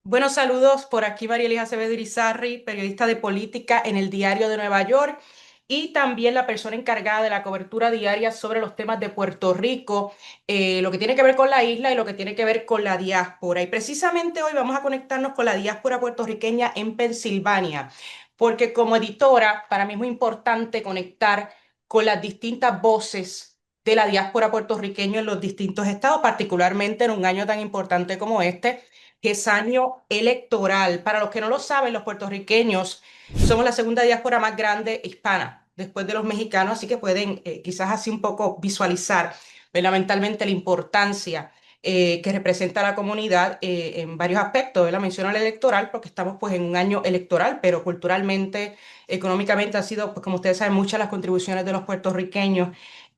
Buenos saludos por aquí, Marielis Acevedo Irizarry, periodista de política en el Diario de Nueva York y también la persona encargada de la cobertura diaria sobre los temas de Puerto Rico, lo que tiene que ver con la isla y lo que tiene que ver con la diáspora. Y precisamente hoy vamos a conectarnos con la diáspora puertorriqueña en Pensilvania, porque como editora, para mí es muy importante conectar con las distintas voces de la diáspora puertorriqueña en los distintos estados, particularmente en un año tan importante como este que es año electoral. Para los que no lo saben, los puertorriqueños somos la segunda diáspora más grande hispana después de los mexicanos, así que pueden quizás así un poco visualizar fundamentalmente la importancia que representa la comunidad en varios aspectos. La menciono el electoral porque estamos pues en un año electoral, pero culturalmente, económicamente ha sido, pues como ustedes saben, muchas las contribuciones de los puertorriqueños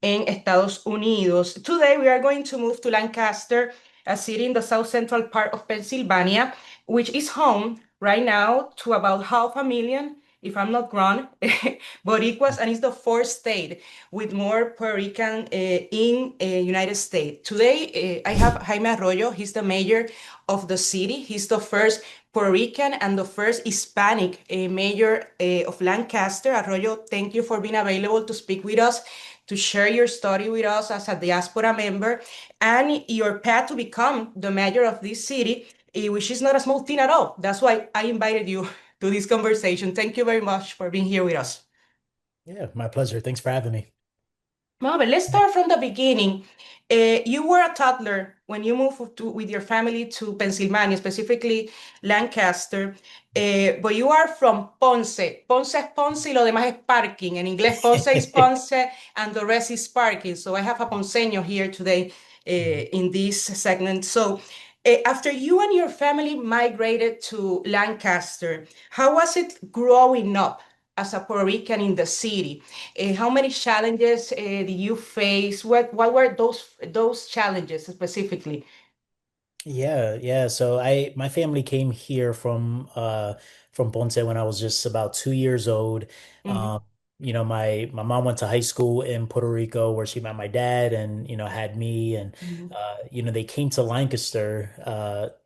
en Estados Unidos. Today we are going to move to Lancaster, a city in the south central part of Pennsylvania, which is home right now to about 500,000, if I'm not wrong, Boricuas, and it's the fourth state with more Puerto Rican in United States. Today, I have Jaime Arroyo. He's the mayor of the city. He's the first Puerto Rican and the first Hispanic mayor of Lancaster. Arroyo, thank you for being available to speak with us, to share your story with us as a diaspora member and your path to become the mayor of this city, which is not a small thing at all. That's why I invited you to this conversation. Thank you very much for being here with us. Yeah, my pleasure. Thanks for having me. Well, let's start from the beginning. You were a toddler when you moved with your family to Pennsylvania, specifically Lancaster, but you are from Ponce. Ponce es Ponce y lo demás es parking. En inglés, Ponce is Ponce and the rest is parking. So I have a ponceño here today in this segment. So after you and your family migrated to Lancaster, how was it growing up as a Puerto Rican in the city? How many challenges did you face? What were those challenges specifically? Yeah. So my family came here from Ponce when I was just about 2 years old. Mhm, Um, my mom went to high school in Puerto Rico where she met my dad and had me and mhm, they came to Lancaster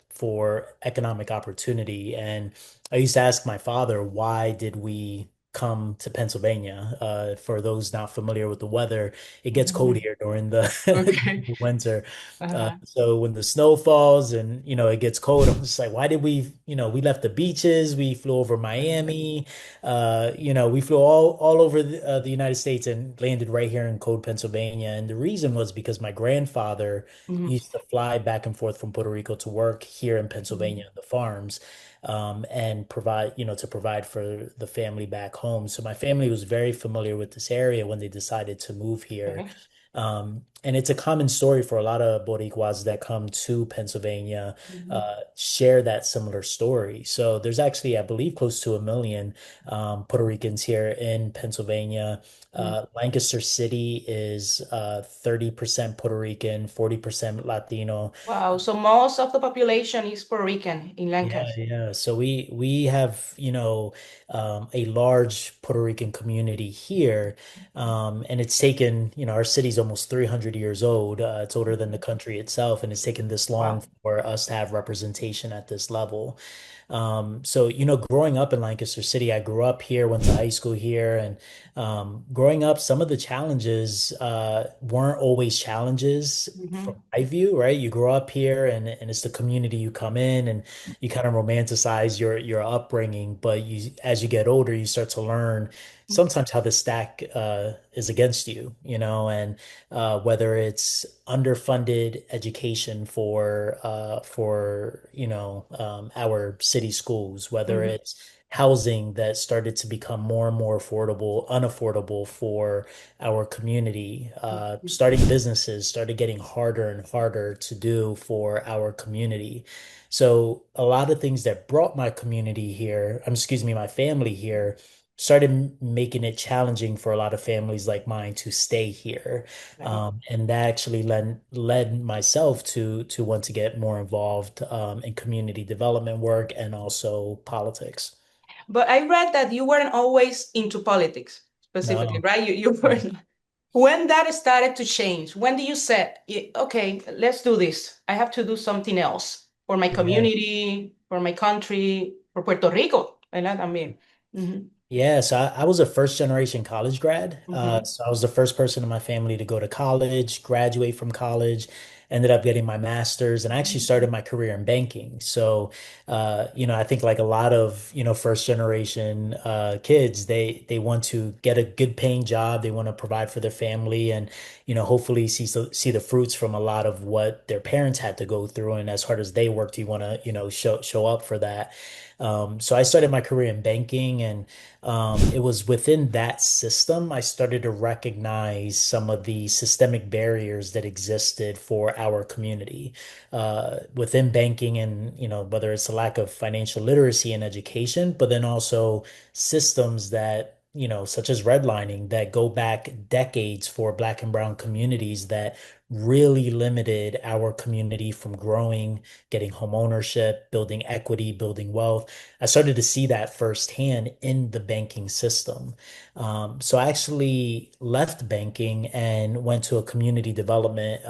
for economic opportunity. And I used to ask my father, why did we come to Pennsylvania? For those not familiar with the weather, it gets cold mhm. here during the Okay. winter. Uh-huh. So when the snow falls and it gets cold, I'm just like, why did we left the beaches, we flew over Miami, we flew all over the United States and landed right here in cold Pennsylvania. And the reason was because my grandfather Mhm, used to fly back and forth from Puerto Rico to work here in mhm. Pennsylvania, the farms, and provide for the family back home. So my family was very familiar with this area when they decided to move here. Okay. And it's a common story for a lot of Boricuas that come to Pennsylvania, Mhm. share that similar story. So there's actually, I believe, close to 1 million Puerto Ricans here in Pennsylvania. Mhm. Lancaster City is 30% Puerto Rican, 40% Latino. Wow. So most of the population is Puerto Rican in Yeah, Lancaster. yeah. So we have, a large Puerto Rican community here. And it's taken, our city's almost 300 years old. It's older than the country itself, and it's taken this long Wow. for us to have representation at this level. So, growing up in Lancaster City, I grew up here, went to high school here, and growing up, some of the challenges weren't always challenges from Mhm. my view, right? You grow up here and it's the community you come in and you kind of romanticize your upbringing, but as you get older, you start to learn sometimes how the stack is against you, and whether it's underfunded education for our city schools, whether Mhm. it's housing that started to become more and more unaffordable for our community. Starting businesses started getting harder and harder to do for our community. So a lot of things that brought my community here, excuse me, my family here, started making it challenging for a lot of families like mine to stay here. Right. And that actually led myself to want to get more involved in community development work and also politics. But I read that you weren't always into politics specifically, No. right? You were not. When that started to change, when did you say, okay, let's do this. I have to do something else for my Yeah. community. for my country, for Puerto Rico, ¿verdad? También. Ujú, Yeah, so I was a first generation college grad. ujú, So I was the first person in my family to go to college, graduate from college, ended up getting my master's, and I actually started my career in banking. So, I think like a lot of, first generation kids, they want to get a good paying job, they want to provide for their family, and hopefully see the fruits from a lot of what their parents had to go through. And as hard as they worked, you want to, show up for that. So I started my career in banking, and it was within that system I started to recognize some of the systemic barriers that existed for our community within banking, and whether it's a lack of financial literacy and education, but then also systems that such as redlining that go back decades for Black and Brown communities that really limited our community from growing, getting home ownership, building equity, building wealth. I started to see that firsthand in the banking system. So I actually left banking and went to a community development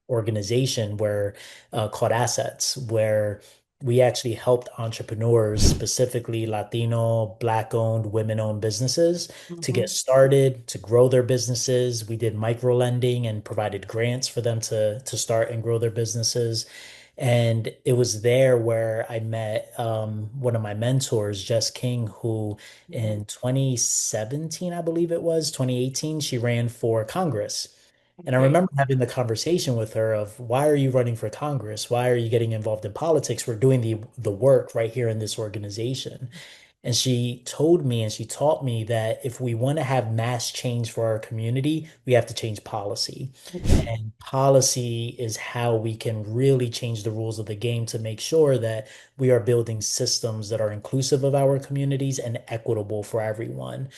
organization where called Assets, where we actually helped entrepreneurs, specifically Latino, Black-owned, women-owned businesses, to get ujú, started, to grow their businesses. We did micro lending and provided grants for them to start and grow their businesses. And it was there where I met one of my mentors, Jess King, who ujú. in 2017, I believe it was, 2018, she ran for Congress. And I Okay. remember having the conversation with her of, why are you running for Congress? Why are you getting involved in politics? We're doing the work right here in this organization. And she told me and she taught me that if we want to have mass change for our community, we have to change policy. Okay. And policy is how we can really change the rules of the game to make sure that we are building systems that are inclusive of our communities and equitable for everyone.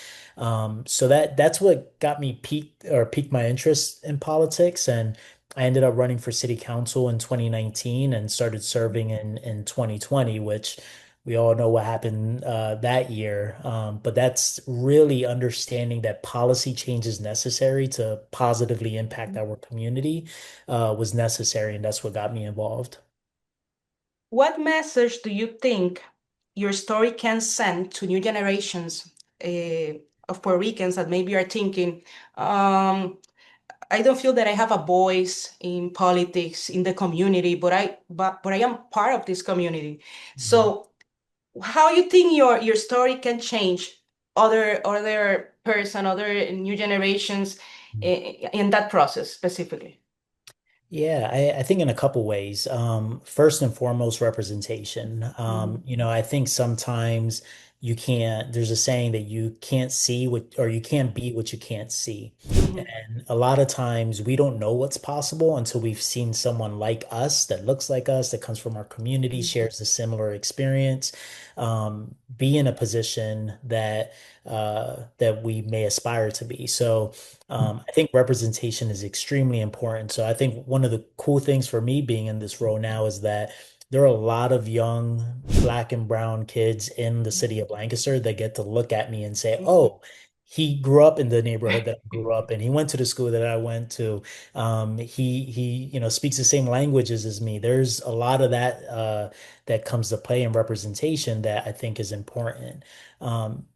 So that's what got me piqued my interest in politics. And I ended up running for city council in 2019 and started serving in 2020, which we all know what happened that year. But that's really understanding that policy change is necessary to positively impact our community was necessary, and that's what got me involved. What message do you think your story can send to new generations of Puerto Ricans that maybe are thinking, um, I don't feel that I have a voice in politics in the community, but I am part of this community. Mhm. So how you think your story can change other person, other new generations in that process specifically? Yeah, I think in a couple ways. First and foremost, representation. Mhm, I think sometimes there's a saying that you can't see what, or you can't be what you can't see. mhm, And a lot of times we don't know what's possible until we've seen someone like us that looks like us, that comes from our community, mhm, shares a similar experience, be in a position that we may aspire to be. So I think representation is extremely important. So I think one of the cool things for me being in this role now is that there are a lot of young Black and brown kids in the city of Lancaster that get to look at me and say, mhm, "Oh, he grew up in the neighborhood that I grew up in. He went to the school that I went to. He speaks the same languages as me." There's a lot of that that comes to play in representation that I think is important.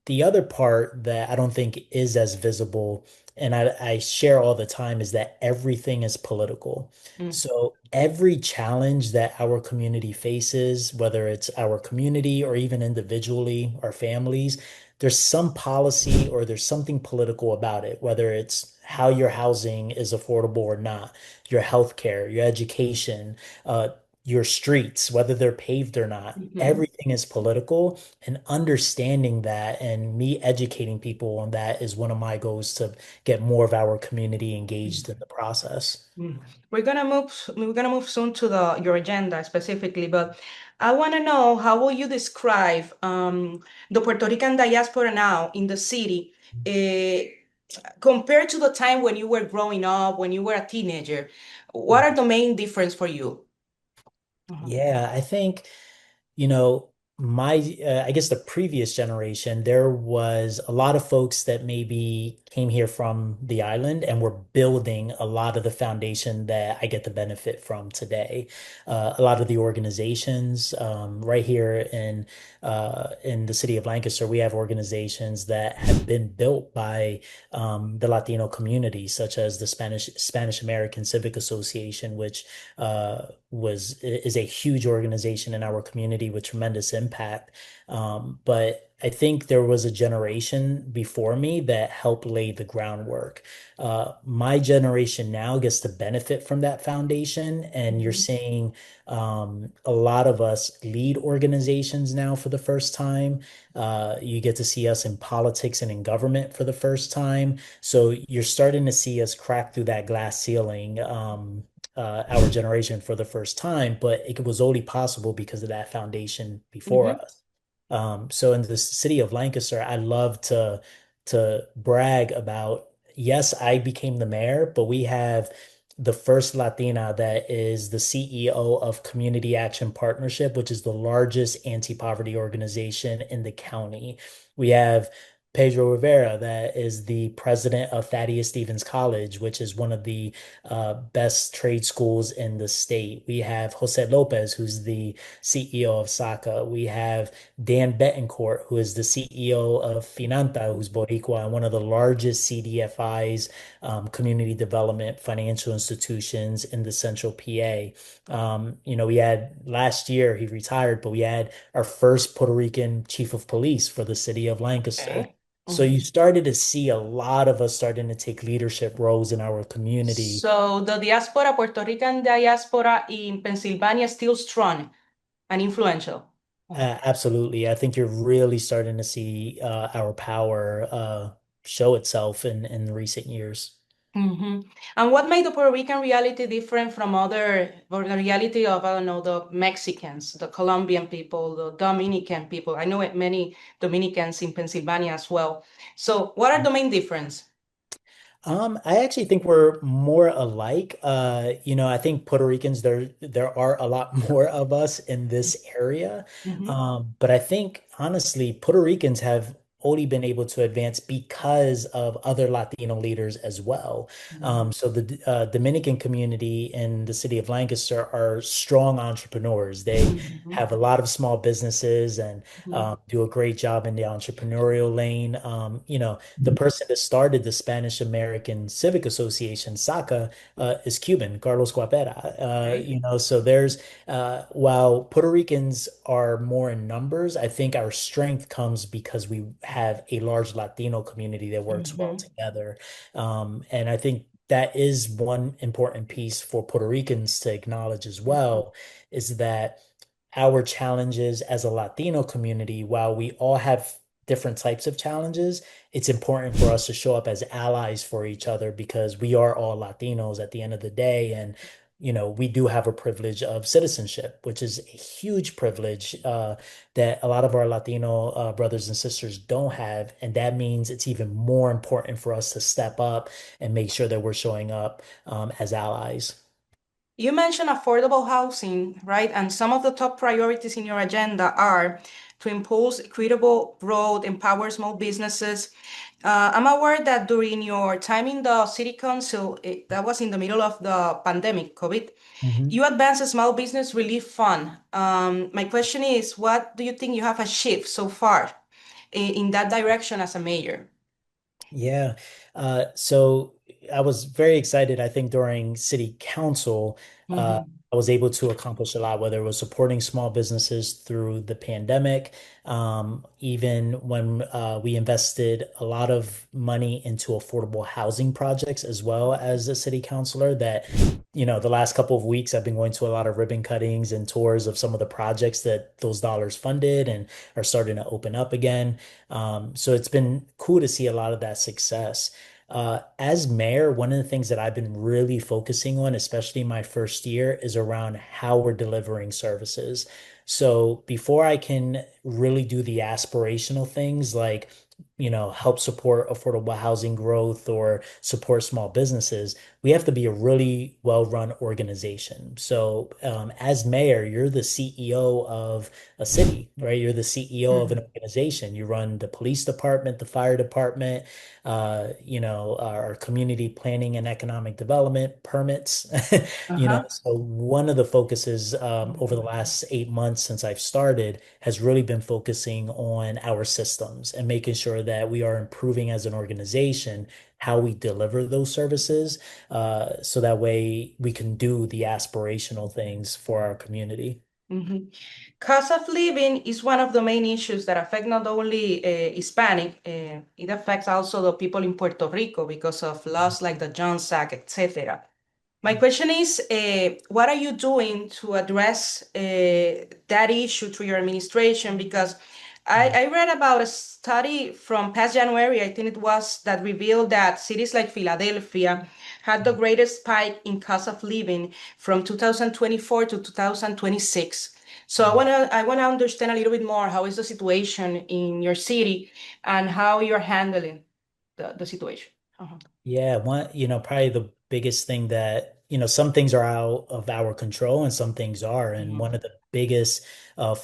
The other part that I don't think is as visible, and I share all the time, is that everything is political. mhm, So every challenge that our community faces, whether it's our community or even individually, our families, there's some policy or there's something political about it, whether it's how your housing is affordable or not, your healthcare, your education, uh, your streets, whether they're paved or not. mhm. Everything is political, and understanding that and me educating people on that is one of my goals to get more of our community engaged in the process. Mm. We're gonna move soon to the your agenda specifically, but I want to know how will you describe the Puerto Rican diaspora now in the city compared to the time when you were growing up, when you were a teenager? What are the main difference for you? Mhm, Yeah, I think, you know. my I guess the previous generation, there was a lot of folks that maybe came here from the island and were building a lot of the foundation that I get the benefit from today. A lot of the organizations right here in the city of Lancaster, we have organizations that have been built by the Latino community, such as the Spanish American Civic Association, which was is a huge organization in our community with tremendous impact. But I think there was a generation before me that helped lay the groundwork. My generation now gets to benefit from that foundation, and you're Mhm. seeing a lot of us lead organizations now for the first time. You get to see us in politics and in government for the first time. So you're starting to see us crack through that glass ceiling. Our generation for the first time, but it was only possible because of that foundation before Mhm. us. So in the city of Lancaster, I love to brag about, yes, I became the mayor, but we have the first Latina that is the CEO of Community Action Partnership, which is the largest anti-poverty organization in the county. We have Pedro Rivera, that is the president of Thaddeus Stevens College, which is one of the best trade schools in the state. We have Jose Lopez, who's the CEO of SACA. We have Dan Betancourt, who is the CEO of Finanta, who's Boricua, and one of the largest CDFIs, community development financial institutions in the central PA. We had last year, he retired, but we had our first Puerto Rican chief of police for the city of Lancaster. Okay. So you started to see a lot of us starting to take leadership roles in our community. So the diaspora, Puerto Rican diaspora in Pennsylvania, is still strong and influential. Absolutely. I think you're really starting to see our power show itself in recent years. Hmm. And what made the Puerto Rican reality different from other, or the reality of, I don't know, the Mexicans, the Colombian people, the Dominican people? I know many Dominicans in Pennsylvania as well. So what are the main difference? I actually think we're more alike. I think Puerto Ricans, there are a lot more of us in this area. Hmm. But I think honestly, Puerto Ricans have only been able to advance because of other Latino leaders as well. So the Dominican community in the city of Lancaster are strong entrepreneurs. They Hmm. have a lot of small businesses and Hmm. do a great job in the entrepreneurial lane. The person that started the Spanish American Civic Association, SACA, is Cuban, Carlos Guapera. Okay. So while Puerto Ricans are more in numbers, I think our strength comes because we have a large Latino community that works well Hmm. together. And I think that is one important piece for Puerto Ricans to acknowledge as well, is that our challenges as a Latino community, while we all have different types of challenges, it's important for us to show up as allies for each other because we are all Latinos at the end of the day. And, we do have a privilege of citizenship, which is a huge privilege that a lot of our Latino brothers and sisters don't have. And that means it's even more important for us to step up and make sure that we're showing up as allies. You mentioned affordable housing, right? And some of the top priorities in your agenda are to impulse equitable growth, empower small businesses. I'm aware that during your time in the city council, that was in the middle of the pandemic, COVID, Mhm. you advanced a small business relief fund. My question is, what do you think you have achieved so far in that direction as a mayor? Yeah. So I was very excited. I think during city council, Mhm. I was able to accomplish a lot, whether it was supporting small businesses through the pandemic, even when we invested a lot of money into affordable housing projects as well as a city councilor that, the last couple of weeks I've been going to a lot of ribbon cuttings and tours of some of the projects that those dollars funded and are starting to open up again. So it's been cool to see a lot of that success. As mayor, one of the things that I've been really focusing on, especially my first year, is around how we're delivering services. So before I can really do the aspirational things like, help support affordable housing growth or support small businesses, we have to be a really well-run organization. So, as mayor, you're the CEO of a city, right? You're the CEO of an Mhm. organization. You run the police department, the fire department, our community planning and economic development permits. Uh-huh. So one of the focuses over the Mhm. last 8 months since I've started has really been focusing on our systems and making sure that we are improving as an organization how we deliver those services, so that way we can do the aspirational things for our community. Mhm. Cost of living is one of the main issues that affect not only Hispanic, it affects also the people in Puerto Rico because of laws like the Jones Act, etc. My question is, what are you doing to address that issue through your administration? Because I read about a study from past January, I think it was, that revealed that cities like Philadelphia had the greatest spike in cost of living from 2024 to 2026. So I wanna understand a little bit more how is the situation in your city and how you're handling the situation. Uh-huh. Yeah, probably the biggest thing that, some things are out of our control and some things are. And Mhm. one of the biggest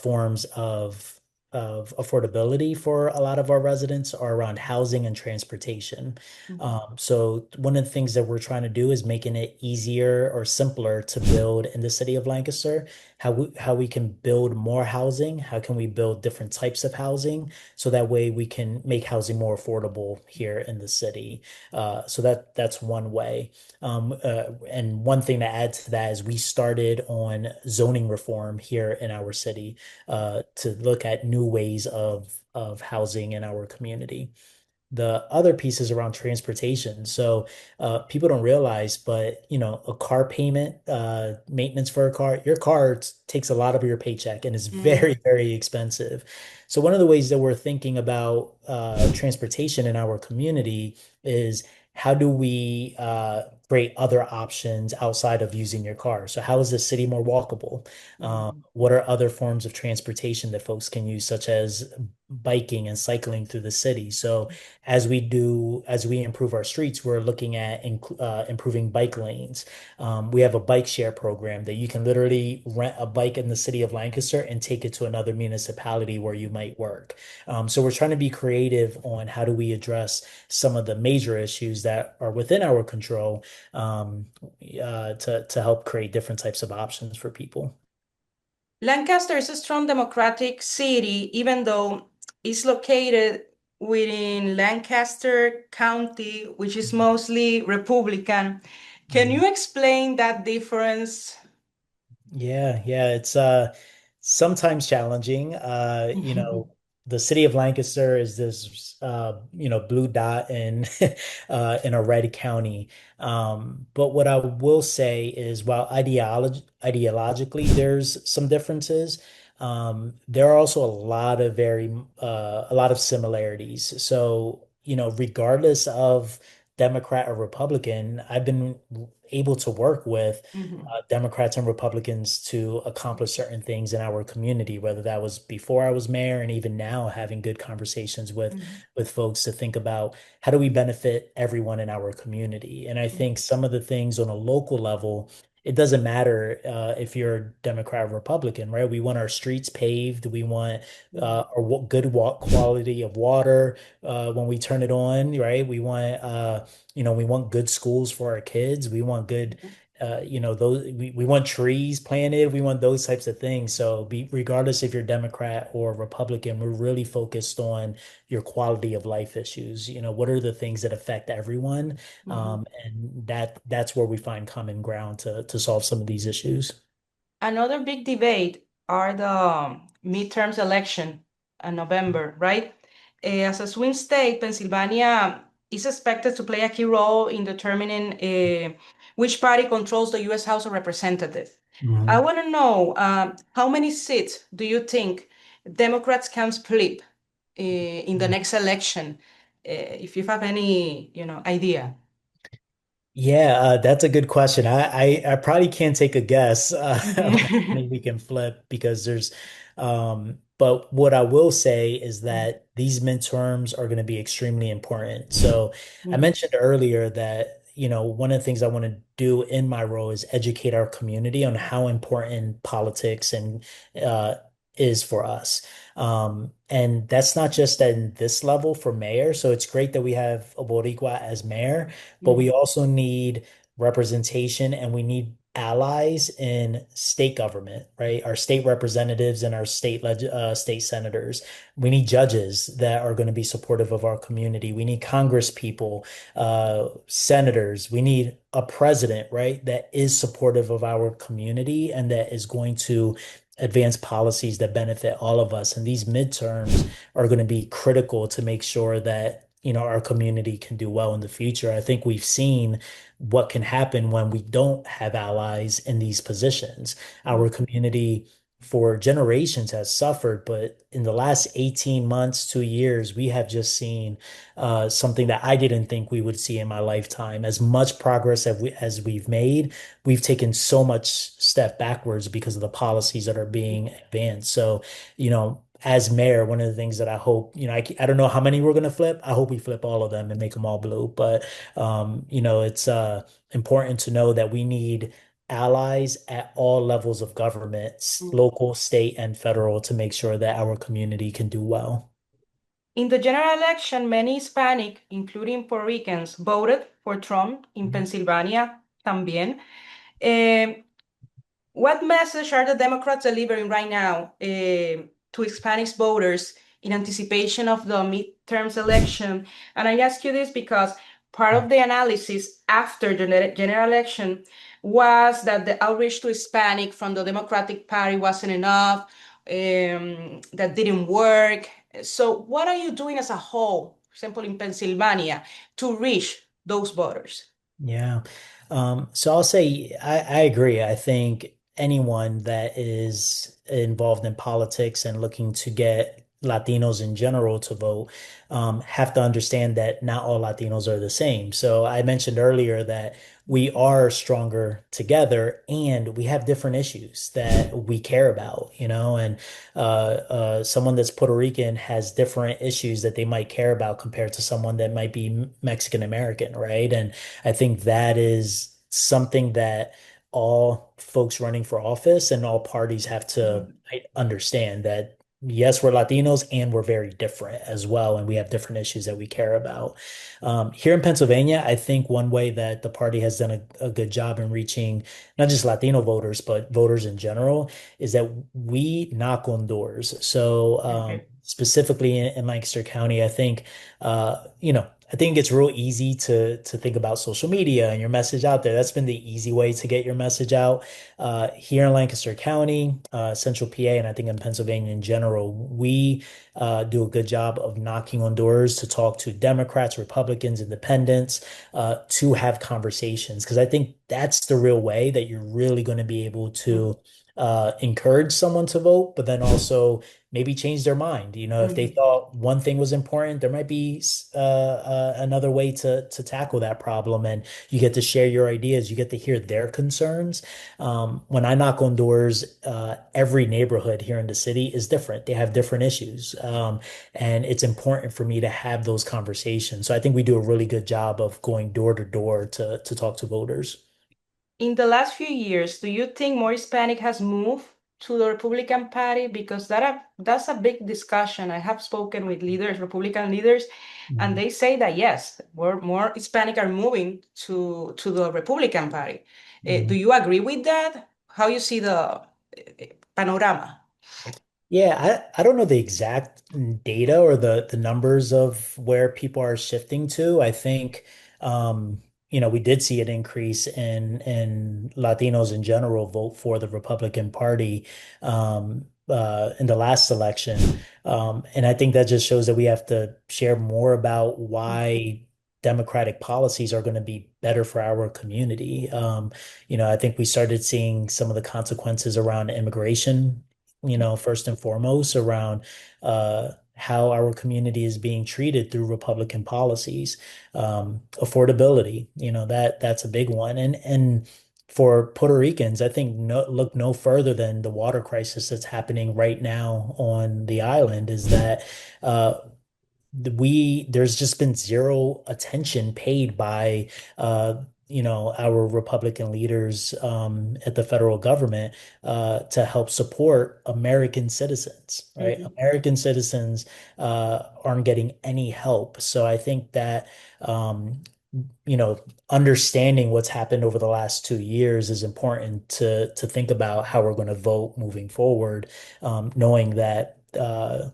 forms of affordability for a lot of our residents are around housing and transportation. Mhm. So one of the things that we're trying to do is making it easier or simpler to build in the city of Lancaster. How we can build more housing, how can we build different types of housing, so that way we can make housing more affordable here in the city. So that's one way. And one thing to add to that is we started on zoning reform here in our city, to look at new ways of housing in our community. The other piece is around transportation. So people don't realize, but a car payment, maintenance for a car, your car takes a lot of your paycheck and is very, Mm. very expensive. So one of the ways that we're thinking about transportation in our community is how do we create other options outside of using your car? So how is the city more walkable? Mm. What are other forms of transportation that folks can use, such as biking and cycling through the city? So as we improve our streets, we're looking at improving bike lanes. We have a bike share program that you can literally rent a bike in the city of Lancaster and take it to another municipality where you might work. So we're trying to be creative on how do we address some of the major issues that are within our control, to help create different types of options for people. Lancaster is a strong democratic city, even though it's located within Lancaster County, which is mostly Republican. Can Mhm. you explain that difference? Yeah, it's sometimes challenging. The city of Lancaster is this blue dot in in a red county. But what I will say is while ideologically there's some differences, there are also a lot of similarities. So, regardless of Democrat or Republican, I've been able to work with Mhm. Democrats and Republicans to accomplish certain things in our community, whether that was before I was mayor and even now having good conversations Mhm. with folks to think about how do we benefit everyone in our community. And I think some of the things on a local level, it doesn't matter if you're a Democrat or Republican, right? We want our streets paved. We want Mhm. good walk quality of water when we turn it on, right? We want good schools for our kids. We want good we want trees planted, we want those types of things. So regardless if you're Democrat or Republican, we're really focused on your quality of life issues. What are the things that affect everyone? Mhm. And that's where we find common ground to solve some of these issues. Another big debate are the midterms election in November, right? As a swing state, Pennsylvania is expected to play a key role in determining which party controls the U.S. House of Representatives. I Mhm. want to know how many seats do you think Democrats can split in the next election? If you have any, idea. Yeah, that's a good question. I probably can't take a guess on how Mhm. many we can flip because but what I will say is Mhm. that these midterms are going to be extremely important. So I Mhm. mentioned earlier that, one of the things I want to do in my role is educate our community on how important politics and uh, is for us. And that's not just in this level for mayor. So it's great that we have a Boricua as mayor, but we also need representation and we need allies in state government, right? Our state representatives and our state senators. We need judges that are going to be supportive of our community. We need Congress people, senators. We need a president, right, that is supportive of our community and that is going to advance policies that benefit all of us. And these midterms are going to be critical to make sure that, our community can do well in the future. I think we've seen what can happen when we don't have allies in these positions. Our community for generations has suffered, but in the last 18 months, 2 years, we have just seen something that I didn't think we would see in my lifetime. As much progress as we've made, we've taken so much step backwards because of the policies that are being advanced. So, as mayor, one of the things that I hope, I don't know how many we're going to flip. I hope we flip all of them and make them all blue. But, it's important to know that we need allies at all levels of governments, local, state, and federal, to make sure that our community can do well. In the general election, many Hispanic, including Puerto Ricans, voted for Trump in Mhm. Pennsylvania también. Eh, what message are the Democrats delivering right now to Hispanic voters in anticipation of the midterms election? And I ask you this because part of the analysis after the general election was that the outreach to Hispanic from the Democratic Party wasn't enough, that didn't work. So, what are you doing as a whole, for example, in Pennsylvania, to reach those voters? Yeah. So I'll say I agree. I think anyone that is involved in politics and looking to get Latinos in general to vote, have to understand that not all Latinos are the same. So I mentioned earlier that we are stronger together and we have different issues that we care about, and someone that's Puerto Rican has different issues that they might care about compared to someone that might be Mexican American, right? And I think that is something that all folks running for office and all parties have to understand that yes, we're Latinos and we're very different as well, and we have different issues that we care about. Here in Pennsylvania, I think one way that the party has done a good job in reaching not just Latino voters, but voters in general, is that we knock on doors. So, Okay. specifically in Lancaster County, I think it's real easy to think about social media and your message out there. That's been the easy way to get your message out. Here in Lancaster County, Central PA, and I think in Pennsylvania in general, we do a good job of knocking on doors to talk to Democrats, Republicans, Independents, to have conversations. Because I think that's the real way that you're really going to be able to encourage someone to vote, but then also maybe change their mind. If they thought one thing was important, there might be another way to tackle that problem, and you get to share your ideas. You get to hear their concerns. When I knock on doors, every neighborhood here in the city is different. They have different issues, and it's important for me to have those conversations. So I think we do a really good job of going door to door to talk to voters. In the last few years, do you think more Hispanic has moved to the Republican Party? Because that's a big discussion. I have spoken with leaders, Republican leaders, and Mhm. they say that yes, more Hispanic are moving to the Republican Party. Do Mhm. you agree with that? How you see the panorama? Yeah, I don't know the exact data or the numbers of where people are shifting to. I think we did see an increase in Latinos in general vote for the Republican Party in the last election. And I think that just shows that we have to share more about why democratic policies are going to be better for our community. I think we started seeing some of the consequences around immigration, first and foremost around how our community is being treated through Republican policies. Affordability, that's a big one. And for Puerto Ricans, I think look no further than the water crisis that's happening right now on the island is that uh, there's just been zero attention paid by our Republican leaders at the federal government to help support American citizens, right? Mhm. American citizens aren't getting any help. So I think that um, you know, understanding what's happened over the last 2 years is important to think about how we're going to vote moving forward, knowing that the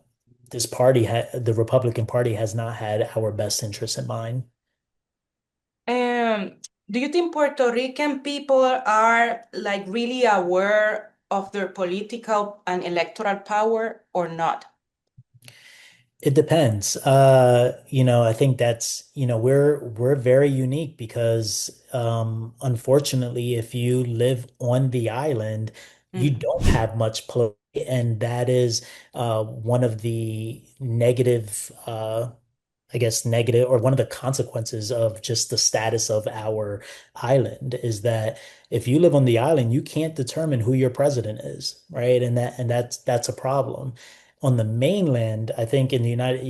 Republican Party has not had our best interests in mind. Um, do you think Puerto Rican people are like really aware of their political and electoral power or not? It depends. I think we're very unique because unfortunately, if you live on the island, you Mhm. don't have much play, and that is one of the negative I guess, negative or one of the consequences of just the status of our island is that if you live on the island, you can't determine who your president is, right? And that's a problem. On the mainland, I think in the United,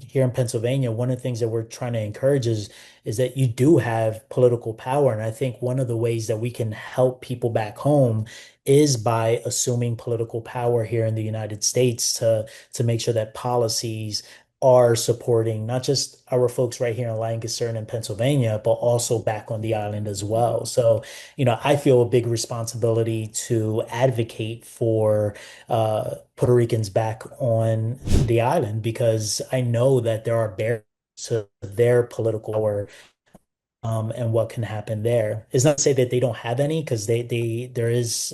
here in Pennsylvania, one of the things that we're trying to encourage is that you do have political power. And I think one of the ways that we can help people back home is by assuming political power here in the United States to make sure that policies are supporting not just our folks right here in Lancaster and in Pennsylvania, but also back on the island as well. So, I feel a big responsibility to advocate for Puerto Ricans back on the island because I know that there are barriers to their political power and what can happen there. It's not to say that they don't have any because there is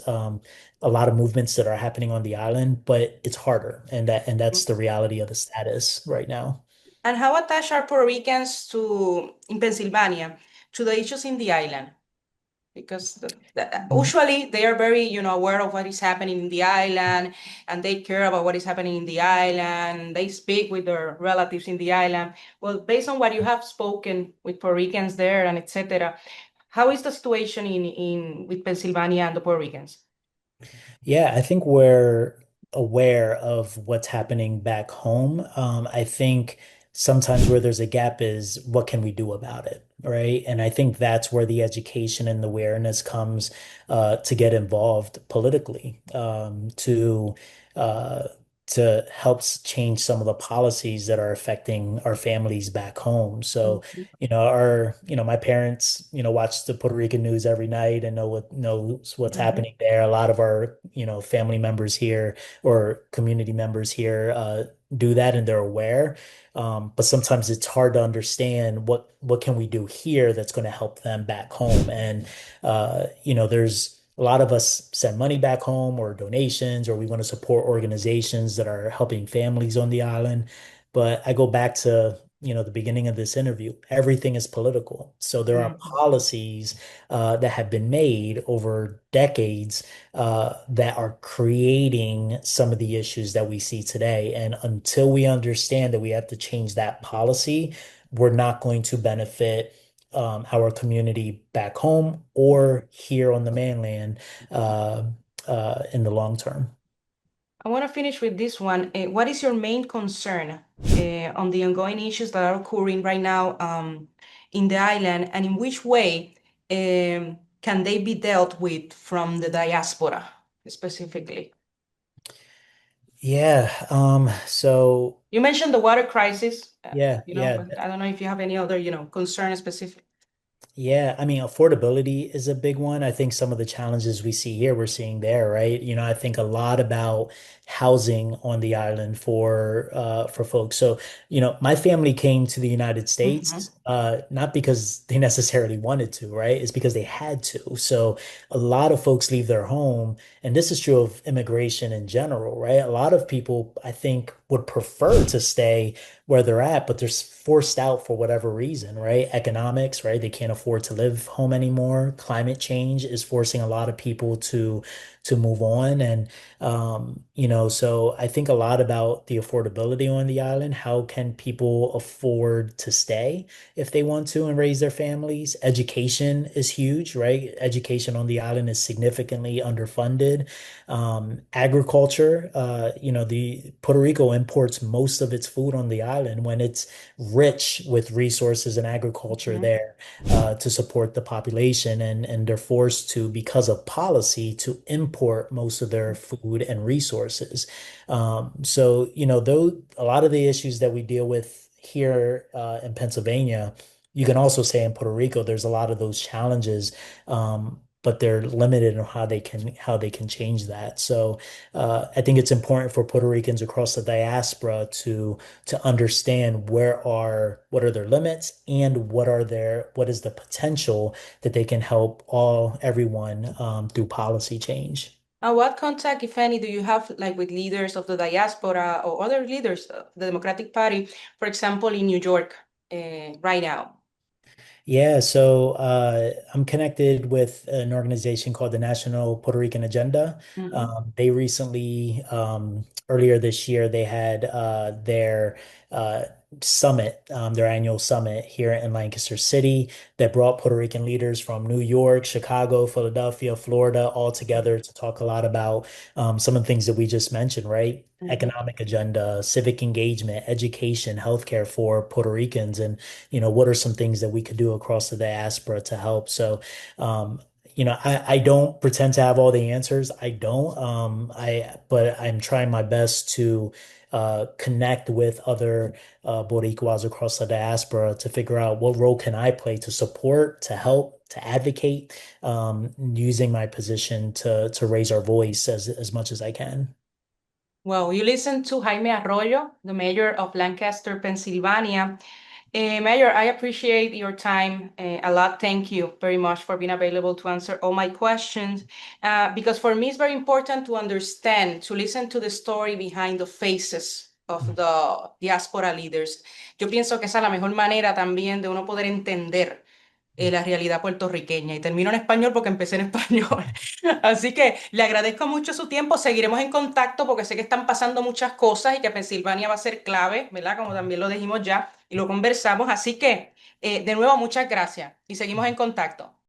a lot of movements that are happening on the island, but it's harder, and that's the reality of the status right now. And how attached are Puerto Ricans to in Pennsylvania to the issues in the island? Because usually they are very, aware of what is happening in the island, and they care about what is happening in the island. They speak with their relatives in the island. Well, based on what you have spoken with Puerto Ricans there and etc., how is the situation in with Pennsylvania and the Puerto Ricans? Yeah, I think we're aware of what's happening back home. I think sometimes where there's a gap is what can we do about it, right? And I think that's where the education and the awareness comes to get involved politically, uh, to help change some of the policies that are affecting our families back home. So, my parents, watch the Puerto Rican news every night and knows what's Mhm. happening there. A lot of our, family members here or community members here do that and they're aware. But sometimes it's hard to understand what can we do here that's going to help them back home. And there's a lot of us send money back home or donations, or we want to support organizations that are helping families on the island. But I go back to, the beginning of this interview. Everything is political. So there are Mhm. policies that have been made over decades that are creating some of the issues that we see today. And until we understand that we have to change that policy, we're not going to benefit our community back home or here on the mainland uh, in the long term. I want to finish with this one. What is your main concern on the ongoing issues that are occurring right now in the island, and in which way can they be dealt with from the diaspora specifically? Yeah. So You mentioned the water crisis, yeah, yeah. but I don't know if you have any other, concern specific. Yeah, I mean, affordability is a big one. I think some of the challenges we see here, we're seeing there, right? I think a lot about housing on the island for folks. So, my family came to the United Mhm. States not because they necessarily wanted to, right? It's because they had to. So, a lot of folks leave their home, and this is true of immigration in general, right? A lot of people, I think, would prefer to stay where they're at, but they're forced out for whatever reason, right? Economics, right? They can't afford to live home anymore. Climate change is forcing a lot of people to move on. And So I think a lot about the affordability on the island. How can people afford to stay if they want to and raise their families? Education is huge, right? Education on the island is significantly underfunded. Agriculture, the Puerto Rico imports most of its food on the island when it's rich with resources and agriculture Ujú. there to support the population, and they're forced to, because of policy, to import most of their food and resources. Though a lot of the issues that we deal with here in Pennsylvania, you can also say in Puerto Rico, there's a lot of those challenges. But they're limited on how they can change that. So I think it's important for Puerto Ricans across the diaspora to understand what are their limits and what is the potential that they can help everyone through policy change. And what contact, if any, do you have like with leaders of the diaspora or other leaders of the Democratic Party, for example, in New York, right now? Yeah, so I'm connected with an organization called the National Puerto Rican Agenda. Ujú, They recently, earlier this year, they had their uh, summit, their annual summit here in Lancaster City that brought Puerto Rican leaders from New York, Chicago, Philadelphia, Florida, all together to talk a lot about some of the things that we just mentioned, right? ujú. Economic agenda, civic engagement, education, healthcare for Puerto Ricans, and what are some things that we could do across the diaspora to help? So, I don't pretend to have all the answers. I don't. But I'm trying my best to connect with other Boricuas across the diaspora to figure out what role can I play to support, to help, to advocate, using my position to raise our voice as much as I can. Well, you listened to Jaime Arroyo, the mayor of Lancaster, Pennsylvania. Mayor, I appreciate your time a lot. Thank you very much for being available to answer all my questions. Because for me, it's very important to understand, to listen to the story behind the faces of the diaspora leaders. Yo pienso que esa es la mejor manera también de uno poder entender la realidad puertorriqueña. Y termino en español porque empecé en español. Así que le agradezco mucho su tiempo. Seguiremos en contacto porque sé que están pasando muchas cosas y que Pensilvania va a ser clave, ¿verdad? Como también lo dijimos ya y lo conversamos. Así que, de nuevo, muchas gracias y seguimos en contacto.